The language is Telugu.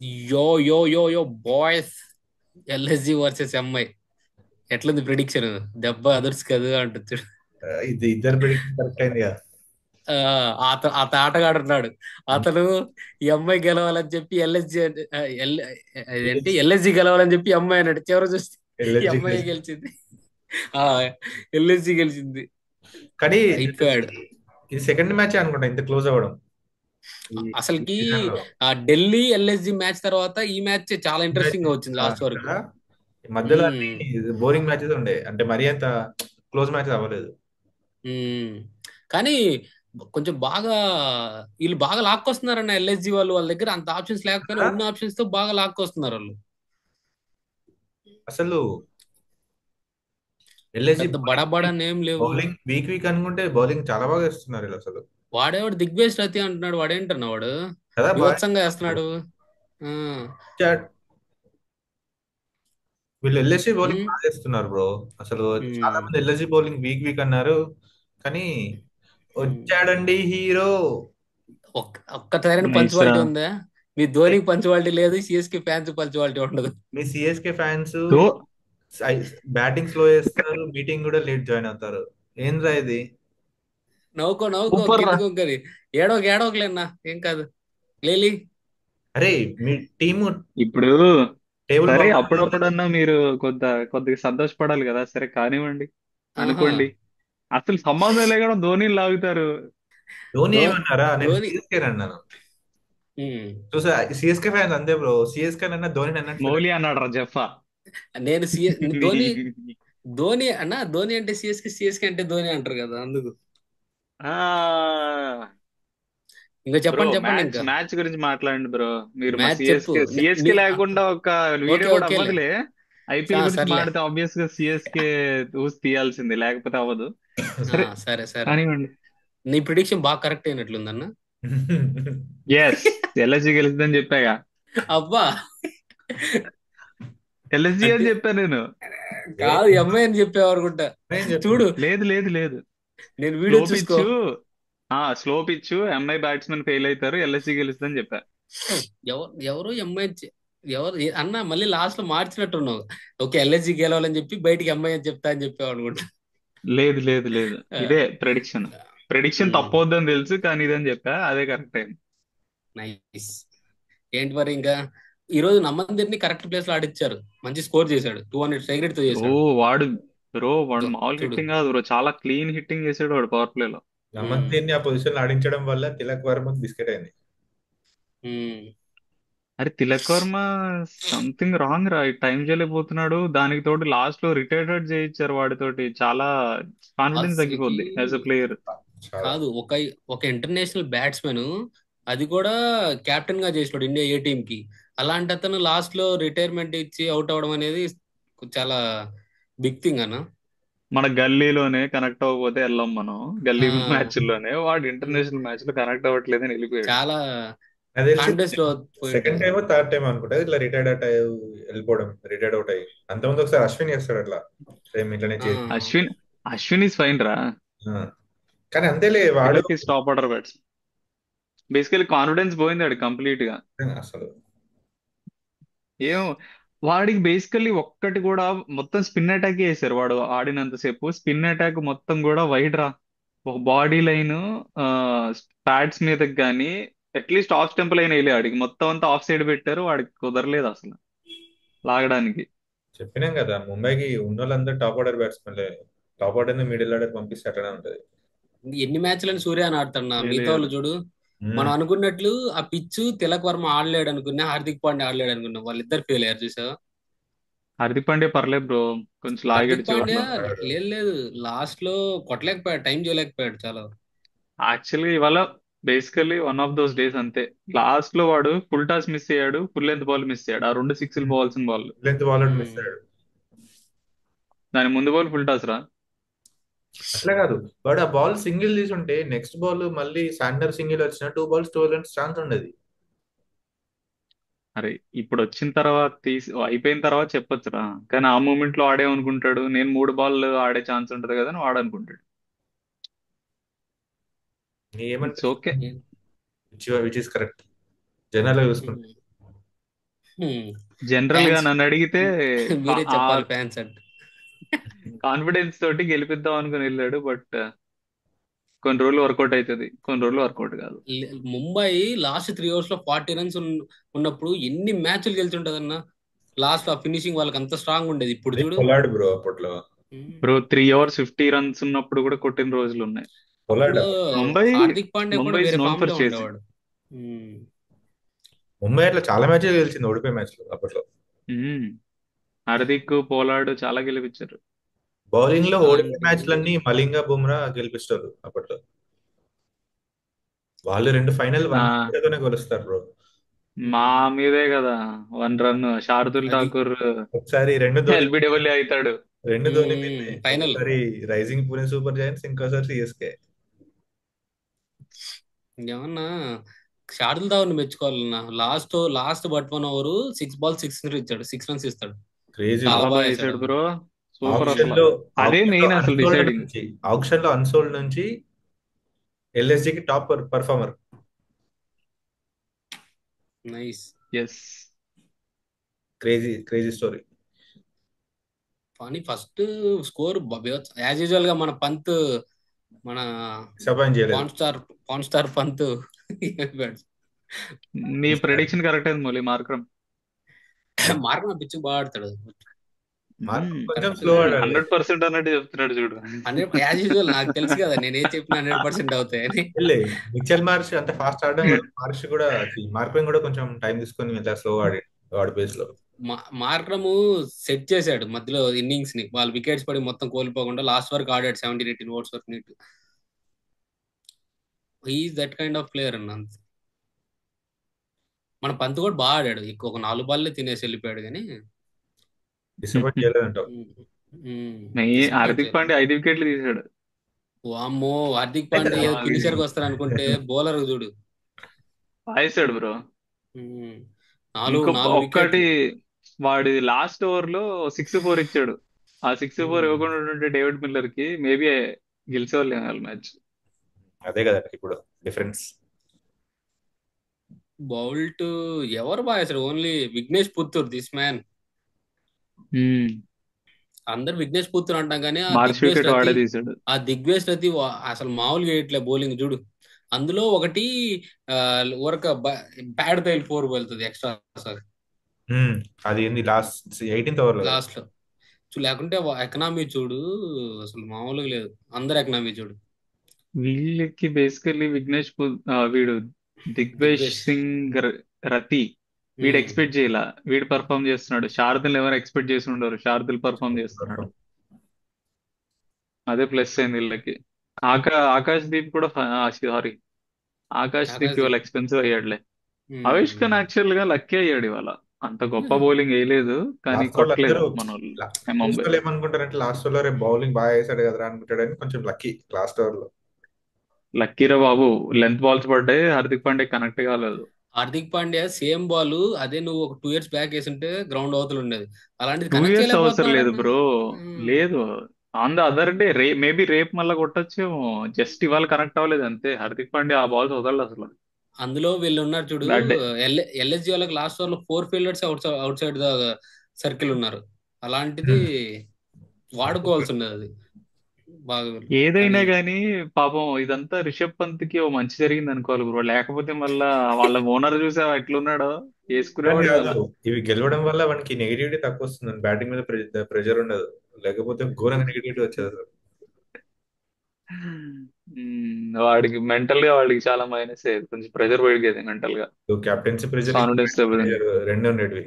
యో యో యో యో బాయ్స్, ఎల్ఎస్జి వర్సెస్ ఎంఐ. ఎట్లుంది ప్రిడిక్షన్? దెబ్బ అదర్స్ కదా అంటుంది. ఇది ఇద్దరు ప్రిడిక్షన్ కరెక్ట్ అయింది కదా. అతను ఆటగాడు ఉన్నాడు. అతను ఎంఐ గెలవాలని చెప్పి ఎల్ఎస్జి ఏంటి ఎల్ఎస్జి గెలవాలని చెప్పి ఎంఐ అన్నాడు. చివరి చూస్తే ఎల్ఎస్జి ఎంఐ గెలిచింది. ఆ ఎల్ఎస్జి గెలిచింది. కానీ అయిపోయాడు. ఇది సెకండ్ మ్యాచ్ అనుకుంటా ఇంత క్లోజ్ అవ్వడం ఈ అసలుకి సీజన్ లో. ఆ ఢిల్లీ ఎల్ఎస్జి మ్యాచ్ తర్వాత ఈ మ్యాచ్ చాలా ఈ మ్యాచ్ ఇంట్రెస్టింగ్ గా వచ్చింది లాస్ట్ వరకు. కదా, ఈ మధ్యలో ఉమ్, అన్ని బోరింగ్ మ్యాచెస్ ఉండే, అంటే మరీ అంత క్లోజ్ మ్యాచెస్ అవ్వలేదు. ఉమ్. కానీ కొంచెం బాగా వీళ్ళు బాగా లాక్కొస్తున్నారన్న ఎల్ఎస్జి వాళ్ళు. వాళ్ళ దగ్గర అంత ఆప్షన్స్ లేకపోయినా కదా? ఉన్న ఆప్షన్స్ తో బాగా లాక్కొస్తున్నారు వాళ్ళు. అసలు ఎల్ఎస్జి పెద్ద బడా బడా నేమ్ లేవు. బౌలింగ్ వీక్ వీక్ అనుకుంటే బౌలింగ్ చాలా బాగా వేస్తున్నారు వీళ్ళు అసలు. వాడేవాడు దిగ్వేష్ రతి అంటున్నాడు. వాడేంటన్నా వాడు కదా బాగా వివత్సంగా వేస్తున్నారు. వేస్తున్నాడు. ఆ, చా- వీళ్ళు ఎల్ఎస్జి బౌలింగ్ ఉమ్, బాగా వేస్తున్నారు బ్రో. అసలు చాలా ఉమ్, మంది ఎల్ఎస్జి బౌలింగ్ వీక్ వీక్ అన్నారు, కానీ ఉమ్. వచ్చాడండి హీరో. ఒక్క తరైన నైస్ రా. పంచువాలిటీ ఉందా? మీ ధోనికి పంచువాలిటీ లేదు, సిఎస్కే ఫ్యాన్స్ పంచువాలిటీ ఉండదు. మీ సిఎస్కే ఫ్యాన్స్ తో బ్యాటింగ్ స్లో చేస్తారు, మీటింగ్ కూడా లేట్ జాయిన్ అవుతారు. ఏంద్రా ఇది? నవ్వుకో నవ్వుకో సూపర్ రా. గిట్టుకో కది. ఏడోకలేనా, ఏం కాదు. లేలి. అరే మీ టీము ఇప్పుడు టేబుల్ సరే, బాగుంది కదా. అప్పుడప్పుడన్నా మీరు కొద్దిగా సంతోషపడాలి కదా. సరే కానివ్వండి, ఆహా. అనుకోండి. అసలు సంబంధం లేకుండా ధోనిని లాగుతారు. ధోని ధో ఏమన్నారా? నేను ధోని. సిఎస్కే అన్నాను. ఉమ్. చూసా, సిఎస్కే ఫ్యాన్స్ అంతే బ్రో, సిఎస్కే అన్నా ధోని అన్నట్లేదు. మౌలి అన్నాడు రా జఫా. నేను ధోని. ధోని అన్నా, ధోని అంటే సిఎస్కే, సిఎస్కే అంటే ధోని అంటారు కదా అందుకు. ఆ ఇంకా బ్రో, చెప్పండి చెప్పండి మ్యాచ్ ఇంకా. మ్యాచ్ గురించి మాట్లాడండి బ్రో. మీరు మా మ్యాచ్ చెప్పు. సిఎస్కే సిఎస్కే లేకుండా ఒక ఓకే వీడియో కూడా ఓకేలే. అవ్వదులే. ఐపీఎల్ గురించి సర్లే. మాట్లాడితే ఆబ్వియస్ గా సిఎస్కే ఊసి తీయాల్సిందే, లేకపోతే అవ్వదు. సరే సరే సరే. కానివ్వండి. నీ ప్రిడిక్షన్ బాగా కరెక్ట్ అయినట్లుందన్న. ఎస్, ఎల్ఎస్జి గెలుస్తుందని చెప్పాగా. అబ్బా. ఎల్ఎస్జి అంటే అని చెప్పాను నేను. కాదు, ఎంఐ అని చెప్పేవారు అనుకుంటా. నేను చెప్పిన చూడు, లేదు లేదు లేదు. నేను స్లో వీడియో చూసుకో. Pitch. Slow pitch, MI batsmen fail అవుతారు, ఎల్ఎస్జి గెలుస్తుందని చెప్పా. ఎవరు ఎంఐ ఎవరు అన్న మళ్ళీ లాస్ట్ లో మార్చినట్టున్నావు. ఓకే ఎల్ఎస్జి గెలవాలని చెప్పి బయటికి ఎంఐ అని చెప్తా అని చెప్పావు అనుకుంటా. లేదు లేదు లేదు, ఇదే ప్రెడిక్షన్. ప్రెడిక్షన్ తప్పవద్దని తెలుసు, కానీ ఇదని చెప్పా, అదే కరెక్ట్ అయింది. నైస్. ఏంటి మరి ఇంకా? ఈ రోజు నమ్మందిరిని కరెక్ట్ ప్లేస్ లో ఆడిచ్చారు. మంచి స్కోర్ చేశాడు, 200 స్ట్రైక్ రేట్ తో బ్రో చేశాడు. వాడు బ్రో మామూలు చూడు. హిట్టింగ్ కాదు బ్రో, చాలా క్లీన్ హిట్టింగ్ చేసాడు వాడు పవర్ ప్లే లో. ఉమ్, రమంత్ ఆ పొజిషన్ ఆడించడం వల్ల తిలక్ వర్మకు బిస్కెట్ అయింది. ఉమ్. అరే తిలక్ వర్మ సంథింగ్ రాంగ్ రా, టైం చేయలేకపోతున్నాడు. దానికి తోడు లాస్ట్ లో రిటైర్డ్ చేయించారు వాడితోటి. చాలా కాన్ఫిడెన్స్ అసలుకి తగ్గిపోద్ది యాజ్ అ ప్లేయర్. చాలా. కాదు, ఒక ఇంటర్నేషనల్ బ్యాట్స్మెన్, అది కూడా కెప్టెన్ గా చేసినాడు ఇండియా ఏ టీం కి. అలాంటి అతను లాస్ట్ లో రిటైర్మెంట్ ఇచ్చి అవుట్ అవడం అనేది చాలా బిగ్ థింగ్ అన్న. మన గల్లీలోనే కనెక్ట్ అవ్వకపోతే వెళ్ళాం మనం. గల్లీ ఆ, మ్యాచ్ లోనే వాడు ఇంటర్నేషనల్ మ్యాచ్ లో కనెక్ట్ అవ్వట్లేదని వెళ్ళిపోయాడు. చాలా నాకు తెలిసి కాన్ఫిడెన్స్ లో పోయి సెకండ్ ఉంటది. టైం థర్డ్ టైం అనుకుంటా ఇట్లా రిటైర్డ్ అవుట్ అయ్యి వెళ్ళిపోవడం, రిటైర్డ్ అవుట్ అయ్యి. అంతకుముందు ఒకసారి అశ్విన్ చేస్తాడు అట్లా, సేమ్ ఇట్లానే ఆ, చేసి. అశ్విన్ అశ్విన్ ఇస్ ఫైన్ రా. ఆ. కానీ అంతేలే వాడు. Tilak is top order bats. Basically confidence పోయింది వాడు కంప్లీట్ గా. అసలు ఏం, వాడికి బేసికల్లీ ఒక్కటి కూడా, మొత్తం స్పిన్ అటాక్ వేసారు వాడు ఆడినంతసేపు. స్పిన్ అటాక్ మొత్తం కూడా వైడ్ రా. ఒక బాడీ లైన్, ప్యాడ్స్ మీదకి కానీ, అట్లీస్ట్ ఆఫ్ స్టెంప్ లైన్ వేయలే వాడికి. మొత్తం అంతా ఆఫ్ సైడ్ పెట్టారు, వాడికి కుదరలేదు అసలు లాగడానికి. చెప్పినాం కదా, ముంబైకి ఉన్న వాళ్ళందరూ టాప్ ఆర్డర్ బ్యాట్స్మెన్లే. టాప్ ఆర్డర్ ని మిడిల్ ఆర్డర్ పంపిస్తే అట్లనే ఉంటది. ఎన్ని మ్యాచ్లను సూర్య అని ఆడుతున్నా, మిగతా వాళ్ళు చేయలేరు. చూడు. మనం ఉమ్. అనుకున్నట్లు ఆ పిచ్చు తిలక్ వర్మ ఆడలేడు అనుకున్నా, హార్దిక్ పాండ్యా ఆడలేడు అనుకున్నా, వాళ్ళిద్దరు ఫెయిల్ అయ్యారు చూసా. హార్దిక్ పాండ్యా పర్లేదు బ్రో, కొంచెం లాగాడు హార్దిక్ పాండ్యా చివర్లో. లేదు లేదు, లాస్ట్ లో కొట్టలేకపోయాడు, టైం చేయలేకపోయాడు చాలా. యాక్చువల్గా ఇవాళ basically one of those days అంతే. లాస్ట్ లో వాడు ఫుల్ టాస్ మిస్ అయ్యాడు, ఫుల్ లెంత్ బాల్ మిస్ అయ్యాడు, ఆ రెండు సిక్స్లు పోవాల్సిన బాల్. లెంత్ బాల్ మిస్ ఉమ్. అయ్యాడు. దాని ముందు బాల్ ఫుల్ టాస్ రా. అట్లా కాదు, వాడు ఆ బాల్ సింగిల్ తీసుంటే నెక్స్ట్ బాల్ మళ్ళీ శాండర్ సింగిల్ వచ్చిన 2 balls 2 runs ఛాన్స్ ఉండదు. అరే ఇప్పుడు వచ్చిన తర్వాత అయిపోయిన తర్వాత చెప్పొచ్చురా, కానీ ఆ మూమెంట్ లో ఆడేమనుకుంటాడు, నేను 3 బాల్ ఆడే ఛాన్స్ ఉంటది కదా అని వాడనుకుంటాడు. It's okay. ఏమనిపిస్తుంది విచ్ ఇస్ కరెక్ట్ జనాలు చూసుకుంటే. జనరల్ గా ఫ్యాన్స్ నన్ను అడిగితే మీరే ఆ చెప్పాలి ఫ్యాన్స్ అంటే. కాన్ఫిడెన్స్ తోటి గెలిపిద్దాం అనుకుని వెళ్ళాడు. బట్ కొన్ని రోజులు వర్కౌట్ అవుతుంది, కొన్ని రోజులు వర్కౌట్ కాదు. ముంబై లాస్ట్ 3 ఓవర్స్ లో 40 రన్స్ ఉన్నప్పుడు ఎన్ని మ్యాచ్లు గెలిచుంటదన్న. లాస్ట్ ఆ ఫినిషింగ్ వాళ్ళకి అంత స్ట్రాంగ్ ఉండేది. ఇప్పుడు అదే చూడు. పొలాడ్ బ్రో అప్పట్లో. బ్రో 3 ఓవర్స్ 50 రన్స్ ఉన్నప్పుడు కూడా కొట్టిన రోజులు ఉన్నాయి. పొలాడ్ అప్పుడు ముంబై హార్దిక్ పాండ్యా కూడా ముంబై ఇస్ వేరే నోన్ ఫామ్ ఫర్ లో చేసింగ్. ఉండేవాడు. ఉమ్. ముంబై అట్లా చాలా మ్యాచ్లు గెలిచింది ఓడిపోయే మ్యాచ్లు అప్పట్లో. హార్దిక్, పోలార్డ్ చాలా గెలిపించారు. బౌలింగ్ లో ఓడిపోయే అలాంటిది మ్యాచ్లన్నీ మలింగా బుమ్రా గెలిపిస్తారు అప్పట్లో. వాళ్ళు 2 ఫైనల్ నా 1 కొలుస్తారు బ్రో. మా ఉమ్. మీదే కదా 1 రన్ శార్దుల్ అది ఠాకూర్ ఒకసారి రెండు ధోని ఎల్బిడబ్ల్యూ అవుతాడు. రెండు ధోని మీదే. ఫైనల్. ఒకసారి రైజింగ్ పూణే సూపర్ జైంట్స్, ఇంకోసారి సిఎస్కే. ఏమన్నా శార్దుల్ ఠాకూర్ మెచ్చుకోవాలన్నా. లాస్ట్ బట్ 1 ఓవర్ 6 బాల్ 6 ఇచ్చాడు. 6 రన్స్ ఇస్తాడు. Crazy bro. చాలా చాలా బాగా బాగా వేసాడు వేసాడు అన్న. బ్రో. సూపర్ ఆప్షన్ అసలు. లో అదే ఆప్షన్ లో మెయిన్ అసలు అన్సోల్డ్ డిసైడింగ్. నుంచి ఆప్షన్ లో అన్సోల్డ్ నుంచి ఎల్ఎస్జికి top performer. Nice. Yes. Crazy crazy story. కానీ ఫస్ట్ స్కోర్ యాజ్ యూజువల్ గా మన పంత్, మన డిసప్పాయింట్ చేయలేదు. Pan star pan star Pant నీ ప్రెడిక్షన్ కరెక్ట్ అయింది మళ్ళీ మార్క్రమ్. మార్గం పిచ్చి బాగా ఆడతాడు. మార్క్ కొంచెం కరెక్ట్ స్లో ఆడాలి. 100% అన్నట్టు చెప్తున్నాడు చూడు. 100 యాజ్ యూజువల్. నాకు తెలుసు కదా నేను ఏం చెప్పిన 100% అవుతాయని. వెళ్ళి మిచెల్ మార్ష్ అంత ఫాస్ట్ ఆడడం వల్ల మార్ష్ కూడా మార్క్వెన్ కూడా కొంచెం టైం తీసుకొని ఇలా స్లో ఆడి వాడి పేస్ లో. మార్క్రము సెట్ చేశాడు మధ్యలో ఇన్నింగ్స్ ని. వాళ్ళు వికెట్స్ పడి మొత్తం కోల్పోకుండా లాస్ట్ వరకు ఆడాడు. 17-18 ఓవర్స్ వరకు neat. He's that kind of player అన్న. మన పంత్ కూడా బాగా ఆడాడు. ఒక 4 బాల్లే తినేసి వెళ్ళిపోయాడు కానీ. డిసప్పాయింట్ చేయలేదంటావు. డిసప్పాయింట్ హార్దిక్ చేయలేదు. పాండ్యా 5 వికెట్లు తీశాడు. వామ్మో, హార్దిక్ అయితే పాండ్యా ఏదో అది ఫినిషర్ కి వస్తారు అనుకుంటే బౌలర్ చూడు. వేసాడు బ్రో. ఉమ్, నాలుగు ఇంకో నాలుగు ఒక్కటి వికెట్లు. వాడి లాస్ట్ ఓవర్ లో 6-4 ఇచ్చాడు. ఆ 6-4 ఉమ్, ఇవ్వకుండా ఉంటే డేవిడ్ మిల్లర్ కి మేబీ గెలిచేవాళ్ళు మ్యాచ్. అదే కదా ఇప్పుడు డిఫరెన్స్. బౌల్ట్ ఎవరు బాగా వేశారు? Only Vignesh Puttur, this man. అందరు విఘ్నేష్ పుత్తూర్ అంటాం కానీ మార్ష్ వికెట్ వాడే తీశాడు. ఆ దిగ్వేష్ రతి అసలు మామూలుగా వేయట్లే బౌలింగ్ చూడు. అందులో ఒకటి ఆ, ఊరక బ్యాడ్ తైల్ 4 వెళ్తుంది ఎక్స్ట్రా సార్ అది ఏంది లాస్ట్ 18th ఓవర్ లో కదా. లాస్ట్ లో. లేకుంటే ఎకనామీ చూడు, అసలు మామూలుగా లేదు. అందరు ఎకనామీ చూడు. వీళ్ళకి బేసికల్లీ వీడు దిగ్వేష్ దిగ్వేష్. సింగ్ రతి వీడు ఉమ్, ఎక్స్పెక్ట్ చేయాల. వీడు పర్ఫామ్ చేస్తున్నాడు. శార్దుల్ ఎవరు ఎక్స్పెక్ట్ చేసి ఉండరు. శార్దుల్ పర్ఫామ్ చేస్తున్నాడు. అదే ప్లస్ అయింది వీళ్ళకి. ఆకాష్ దీప్ కూడా సారీ, ఆకాష్ దీప్ ఇవాళ ఆకాశ్దీప్. ఎక్స్పెన్సివ్ అయ్యాడులే. ఆవేష్ ఉమ్, ఖాన్ యాక్చువల్ గా లక్కీ అయ్యాడు ఇవాళ. అంత గొప్ప బౌలింగ్ వేయలేదు కానీ లాస్ట్ వాళ్ళు కొట్టలేదు అందరూ మన వాళ్ళు. చూసిన ముంబై వాళ్ళు ఏమనుకుంటారంటే లాస్ట్ ఓవర్ లో రేపు బౌలింగ్ బాగా వేసాడు కదా అనుకుంటాడని కొంచెం లక్కీ లాస్ట్ ఓవర్ లో. లక్కీరా బాబు. లెంత్ బాల్స్ పడ్డాయి. హార్దిక్ పాండ్యా కనెక్ట్ కాలేదు. హార్దిక్ పాండ్యా సేమ్ బాల్ అదే నువ్వు ఒక 2 ఇయర్స్ బ్యాక్ వేసుంటే గ్రౌండ్ అవతల ఉండేది. అలాంటిది 2 కనెక్ట్ ఇయర్స్ అవసరం లేదు చేయలేకపోతున్నాడన్న. బ్రో. ఉమ్, లేదు. On the other day maybe రేపు మళ్ళా కొట్టొచ్చేమో. జస్ట్ ఇవాళ కనెక్ట్ అవ్వలేదు అంతే. హార్దిక్ పాండ్యా ఆ బాల్స్ వదలడు అసలు. అందులో వీళ్ళు ఉన్నారు చూడు. Bad day. ఎల్ఎస్జి వాళ్ళకి లాస్ట్ ఓవర్ లో 4 fielders out side the circle ఉన్నారు. అలాంటిది వాడుకోవాల్సి ఉన్నది అది బాగా. ఏదైనా కానీ గానీ పాపం ఇదంతా రిషబ్ పంత్ కి ఓ మంచి జరిగింది అనుకోవాలి బ్రో. లేకపోతే మళ్ళా వాళ్ళ ఓనర్ చూసా ఎట్లున్నాడో కానీ వేసుకునేవాడు కాదు, కదా. ఇవి గెలవడం వల్ల వానికి నెగిటివిటీ తక్కువ వస్తుంది. బ్యాటింగ్ మీద ప్రెజర్ ఉండదు. లేకపోతే ఘోరంగా నెగిటివిటీ వచ్చేది అసలు. వాడికి మెంటల్ గా వాడికి చాలా మైనస్. కొంచెం ప్రెషర్ పెరిగేది మెంటల్ గా. కెప్టెన్సీ ప్రెజర్, కాన్ఫిడెన్స్ దెబ్బతింది. ప్రెజర్ రెండు ఉండేటివి.